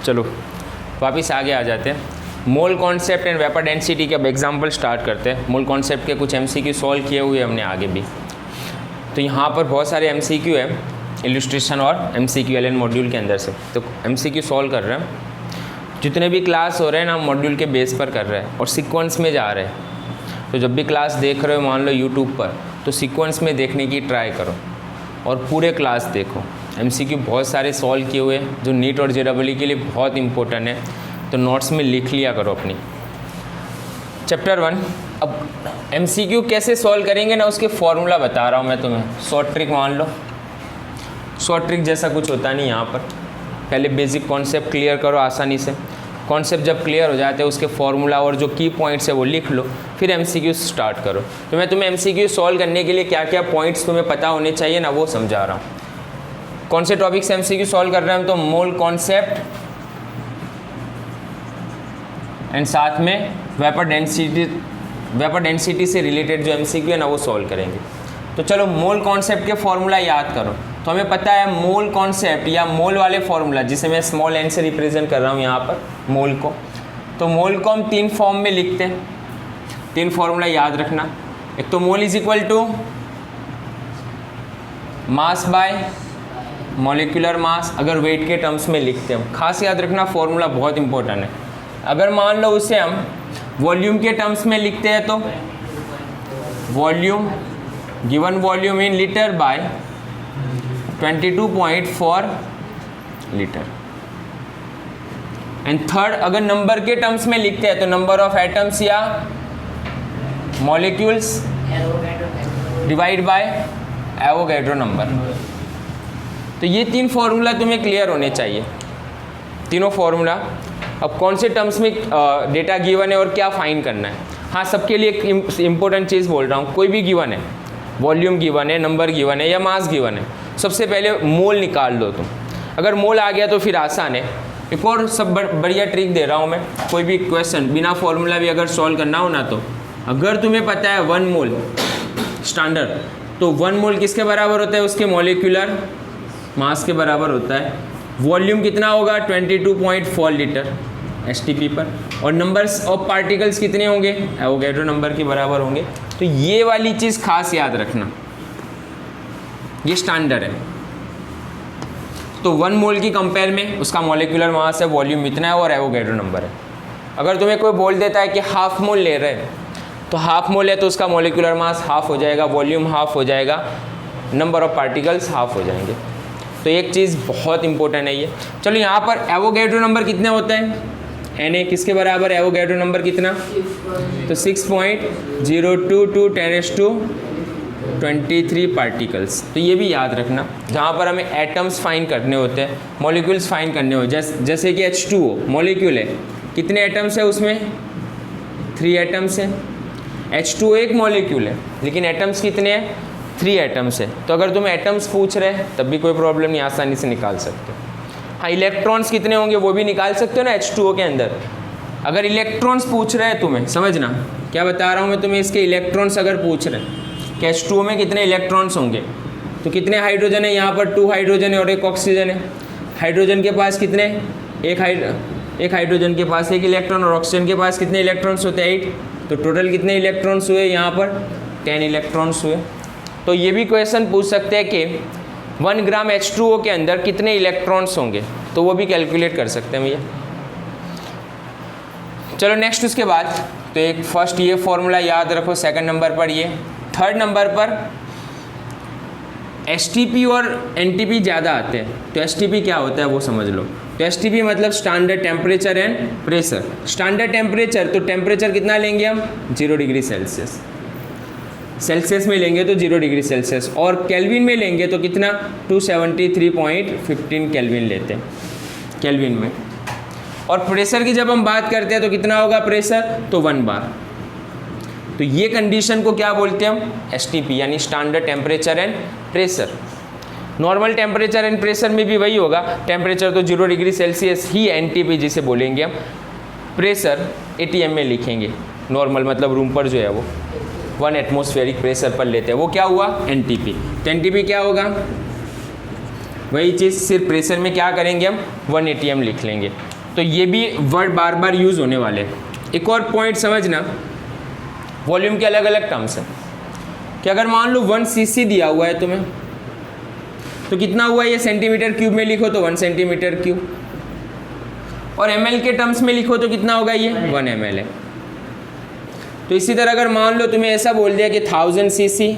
चलो वापस आगे आ जाते हैं। Mole concept and vapour density के अब एग्जाम्पल स्टार्ट करते हैं। मोल कॉन्सेप्ट के कुछ MCQ सॉल्व किए हुए हमने आगे भी। तो यहाँ पर बहुत सारे MCQ है इलस्ट्रेशन और MCQ LN मॉड्यूल के अंदर से। तो MCQ सॉल्व कर रहे हैं। जितने भी क्लास हो रहे हैं ना मॉड्यूल के बेस पर कर रहे हैं और सीक्वेंस में जा रहे हैं। तो जब भी क्लास देख रहे हो मान लो यूट्यूब पर, तो सीक्वेंस में देखने की ट्राई करो और पूरे क्लास देखो। MCQ बहुत सारे सॉल्व किए हुए हैं जो नीट और JEE के लिए बहुत इंपॉर्टेंट है, तो नोट्स में लिख लिया करो अपनी। चैप्टर 1। अब MCQ कैसे सॉल्व करेंगे ना उसके फॉर्मूला बता रहा हूँ मैं तुम्हें। शॉर्ट ट्रिक मान लो, शॉर्ट ट्रिक जैसा कुछ होता नहीं यहाँ पर। पहले बेसिक कॉन्सेप्ट क्लियर करो आसानी से। कॉन्सेप्ट जब क्लियर हो जाते हैं उसके फॉर्मूला और जो की पॉइंट्स है वो लिख लो, फिर MCQ स्टार्ट करो। तो मैं तुम्हें MCQ सॉल्व करने के लिए क्या क्या पॉइंट्स तुम्हें पता होने चाहिए ना वो समझा रहा हूँ। कौन से टॉपिक से MCQ सॉल्व कर रहे हैं हम? तो मोल कॉन्सेप्ट एंड साथ में वेपर डेंसिटी से रिलेटेड जो MCQ है ना वो सॉल्व करेंगे। तो चलो मोल कॉन्सेप्ट के फॉर्मूला याद करो। तो हमें पता है मोल कॉन्सेप्ट या मोल वाले फॉर्मूला, जिसे मैं स्मॉल n से रिप्रेजेंट कर रहा हूँ यहाँ पर मोल को। तो मोल को हम 3 फॉर्म में लिखते हैं। 3 फॉर्मूला याद रखना। एक तो mole is equal to mass by molecular mass, अगर वेट के टर्म्स में लिखते हैं। खास याद रखना फॉर्मूला बहुत इंपॉर्टेंट है। अगर मान लो उसे हम वॉल्यूम के टर्म्स में लिखते हैं तो volume given volume in litre by 22.4 litre. And third, अगर नंबर के टर्म्स में लिखते हैं तो नंबर ऑफ एटम्स या molecules divide by Avogadro number. तो ये 3 फॉर्मूला तुम्हें क्लियर होने चाहिए, तीनों फॉर्मूला। अब कौन से टर्म्स में डेटा गिवन है और क्या फाइंड करना है। हाँ, सबके लिए एक इम्पोर्टेंट चीज़ बोल रहा हूँ। कोई भी गिवन है, वॉल्यूम गिवन है, नंबर गिवन है या मास गिवन है, सबसे पहले मोल निकाल लो तुम। अगर मोल आ गया तो फिर आसान है। एक और सब बढ़िया ट्रिक दे रहा हूँ मैं। कोई भी क्वेश्चन बिना फॉर्मूला भी अगर सॉल्व करना हो ना, तो अगर तुम्हें पता है 1 मोल स्टैंडर्ड, तो 1 मोल किसके बराबर होता है? उसके मॉलिक्यूलर मास के बराबर होता है। वॉल्यूम कितना होगा? 22.4 लीटर STP पर। और नंबर्स ऑफ पार्टिकल्स कितने होंगे? एवोगैड्रो नंबर के बराबर होंगे। तो ये वाली चीज़ खास याद रखना, ये स्टैंडर्ड है। तो 1 मोल की कंपेयर में उसका मॉलिक्यूलर मास है, वॉल्यूम इतना है और एवोगैड्रो नंबर है। अगर तुम्हें कोई बोल देता है कि हाफ मोल ले रहे हैं, तो हाफ मोल है तो उसका मॉलिक्यूलर मास हाफ हो जाएगा, वॉल्यूम हाफ हो जाएगा, नंबर ऑफ पार्टिकल्स हाफ हो जाएंगे। तो एक चीज़ बहुत इंपॉर्टेंट है ये। चलो यहाँ पर एवोगैड्रो नंबर कितने होते हैं? Na किसके बराबर है? एवोगैड्रो नंबर कितना? तो 6.022 10⁻23 पार्टिकल्स। तो ये भी याद रखना। जहाँ पर हमें एटम्स फाइंड करने होते हैं, मॉलिक्यूल्स फाइंड करने हो, जैसे कि H2O मॉलिक्यूल है, कितने एटम्स है उसमें? 3 एटम्स हैं। H2O एक मॉलिक्यूल है, लेकिन एटम्स कितने हैं? 3 एटम्स है। तो अगर तुम एटम्स पूछ रहे हैं तब भी कोई प्रॉब्लम नहीं, आसानी से निकाल सकते हो। हाँ, इलेक्ट्रॉन्स कितने होंगे वो भी निकाल सकते हो ना H2O के अंदर। अगर इलेक्ट्रॉन्स पूछ रहे हैं तुम्हें, समझना क्या बता रहा हूँ मैं तुम्हें। इसके इलेक्ट्रॉन्स अगर पूछ रहे हैं कि H2O में कितने इलेक्ट्रॉन्स होंगे, तो कितने हाइड्रोजन है? यहाँ पर 2 हाइड्रोजन है और 1 ऑक्सीजन है। हाइड्रोजन के पास कितने? एक हाइड्रोजन के पास 1 इलेक्ट्रॉन और ऑक्सीजन के पास कितने इलेक्ट्रॉन्स होते हैं? 8। तो टोटल कितने इलेक्ट्रॉन्स हुए यहाँ पर? 10 इलेक्ट्रॉन्स हुए। तो ये भी क्वेश्चन पूछ सकते हैं कि 1 ग्राम H2O के अंदर कितने इलेक्ट्रॉन्स होंगे, तो वो भी कैलकुलेट कर सकते हैं भैया। चलो नेक्स्ट उसके बाद, तो एक फर्स्ट ये फॉर्मूला याद रखो। सेकंड नंबर पर ये। थर्ड नंबर पर STP और NTP ज़्यादा आते हैं। तो STP क्या होता है वो समझ लो। तो STP मतलब standard temperature and pressure. Standard temperature, तो टेम्परेचर कितना लेंगे हम? 0 डिग्री सेल्सियस। सेल्सियस में लेंगे तो 0 डिग्री सेल्सियस, और केल्विन में लेंगे तो कितना? 273.15 केल्विन लेते हैं केल्विन में। और प्रेशर की जब हम बात करते हैं तो कितना होगा प्रेशर? तो 1 बार। तो ये कंडीशन को क्या बोलते हैं हम? STP, यानी standard temperature and pressure. Normal temperature and pressure में भी वही होगा। टेम्परेचर तो 0 डिग्री सेल्सियस ही NTP जिसे बोलेंगे हम। प्रेशर ATM में लिखेंगे। नॉर्मल मतलब रूम पर जो है वो 1 एटमॉस्फेरिक प्रेशर पर लेते हैं, वो क्या हुआ? NTP। तो NTP क्या होगा? वही चीज़, सिर्फ प्रेशर में क्या करेंगे हम? 1 ATM लिख लेंगे। तो ये भी वर्ड बार बार यूज़ होने वाले हैं। एक और पॉइंट समझना, वॉल्यूम के अलग अलग टर्म्स हैं कि अगर मान लो 1 cc दिया हुआ है तुम्हें, तो कितना हुआ ये सेंटीमीटर क्यूब में लिखो तो 1 सेंटीमीटर क्यूब, और ml के टर्म्स में लिखो तो कितना होगा ये 1 ml है। तो इसी तरह अगर मान लो तुम्हें ऐसा बोल दिया कि 1000 cc,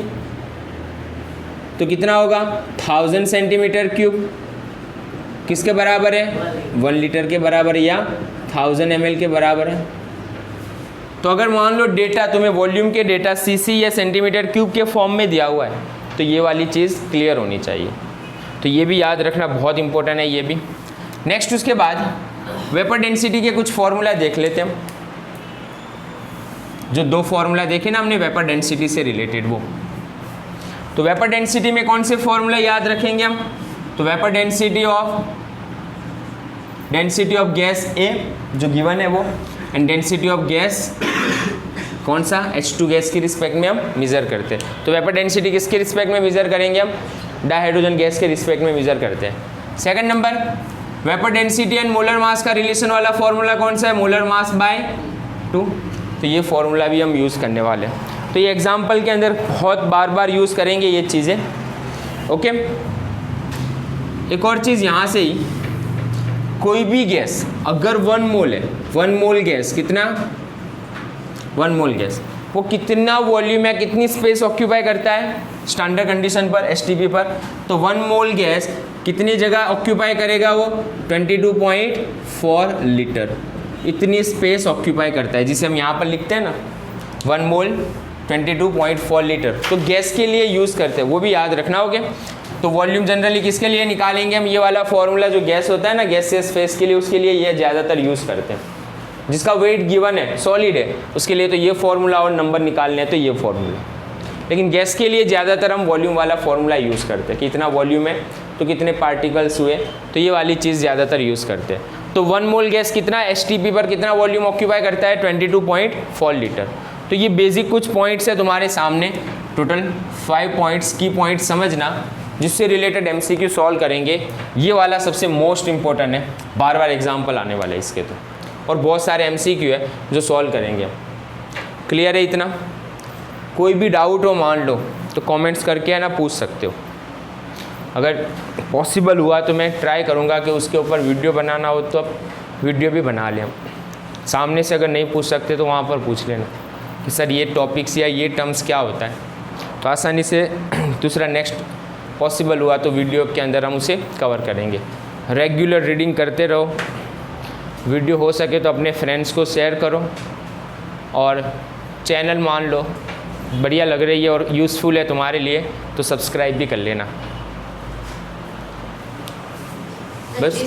तो कितना होगा 1000 सेंटीमीटर क्यूब, किसके बराबर है 1 लीटर के बराबर है या 1000 ml के बराबर है। तो अगर मान लो डेटा तुम्हें वॉल्यूम के डेटा सीसी या सेंटीमीटर क्यूब के फॉर्म में दिया हुआ है, तो ये वाली चीज़ क्लियर होनी चाहिए। तो ये भी याद रखना बहुत इंपॉर्टेंट है ये भी। नेक्स्ट उसके बाद वेपर डेंसिटी के कुछ फॉर्मूला देख लेते हैं हम। जो 2 फॉर्मूला देखे ना हमने वेपर डेंसिटी से रिलेटेड वो, तो वेपर डेंसिटी में कौन से फॉर्मूला याद रखेंगे हम? तो वेपर डेंसिटी ऑफ गैस ए जो गिवन है वो, एंड डेंसिटी ऑफ गैस कौन सा H2 गैस की रिस्पेक्ट में हम मेजर करते हैं। तो वेपर डेंसिटी किसके रिस्पेक्ट में मेजर करेंगे हम? डाइहाइड्रोजन गैस के रिस्पेक्ट में मेजर करते हैं। Second number, vapour density and molar mass का रिलेशन वाला फॉर्मूला कौन सा है? Molar mass by 2। तो ये फॉर्मूला भी हम यूज़ करने वाले हैं। तो ये एग्जाम्पल के अंदर बहुत बार बार यूज़ करेंगे ये चीज़ें। ओके, एक और चीज़ यहाँ से ही, कोई भी गैस अगर 1 मोल है, 1 मोल गैस कितना, 1 मोल गैस वो कितना वॉल्यूम है, कितनी स्पेस ऑक्यूपाई करता है स्टैंडर्ड कंडीशन पर एसटीपी पर? तो 1 मोल गैस कितनी जगह ऑक्यूपाई करेगा वो? 22.4 लीटर, इतनी स्पेस ऑक्यूपाई करता है, जिसे हम यहाँ पर लिखते हैं ना 1 मोल 22.4 लीटर। तो गैस के लिए यूज़ करते हैं, वो भी याद रखना होगा। तो वॉल्यूम जनरली किसके लिए निकालेंगे हम? ये वाला फॉर्मूला जो गैस होता है ना गैसियस फेस के लिए, उसके लिए ये ज़्यादातर यूज़ करते हैं। जिसका वेट गिवन है, सॉलिड है, उसके लिए तो ये फॉर्मूला और नंबर निकालने हैं तो ये फॉर्मूला। लेकिन गैस के लिए ज़्यादातर हम वॉल्यूम वाला फॉर्मूला यूज़ करते हैं कि इतना वॉल्यूम है तो कितने पार्टिकल्स हुए, तो ये वाली चीज़ ज़्यादातर यूज़ करते हैं। तो 1 मोल गैस कितना एसटीपी पर कितना वॉल्यूम ऑक्यूपाई करता है? 22.4 लीटर। तो ये बेसिक कुछ पॉइंट्स है तुम्हारे सामने, टोटल 5 पॉइंट्स, की पॉइंट्स समझना, जिससे रिलेटेड एमसीक्यू सॉल्व करेंगे। ये वाला सबसे मोस्ट इंपॉर्टेंट है, बार बार एग्जाम्पल आने वाले हैं इसके, तो और बहुत सारे एमसीक्यू है जो सॉल्व करेंगे। क्लियर है इतना? कोई भी डाउट हो मान लो तो कमेंट्स करके है ना पूछ सकते हो। अगर पॉसिबल हुआ तो मैं ट्राई करूँगा कि उसके ऊपर वीडियो बनाना हो तो अब वीडियो भी बना लें। सामने से अगर नहीं पूछ सकते तो वहाँ पर पूछ लेना कि सर ये टॉपिक्स या ये टर्म्स क्या होता है, तो आसानी से दूसरा नेक्स्ट पॉसिबल हुआ तो वीडियो के अंदर हम उसे कवर करेंगे। रेगुलर रीडिंग करते रहो, वीडियो हो सके तो अपने फ्रेंड्स को शेयर करो, और चैनल मान लो बढ़िया लग रही है और यूज़फुल है तुम्हारे लिए तो सब्सक्राइब भी कर लेना। बस।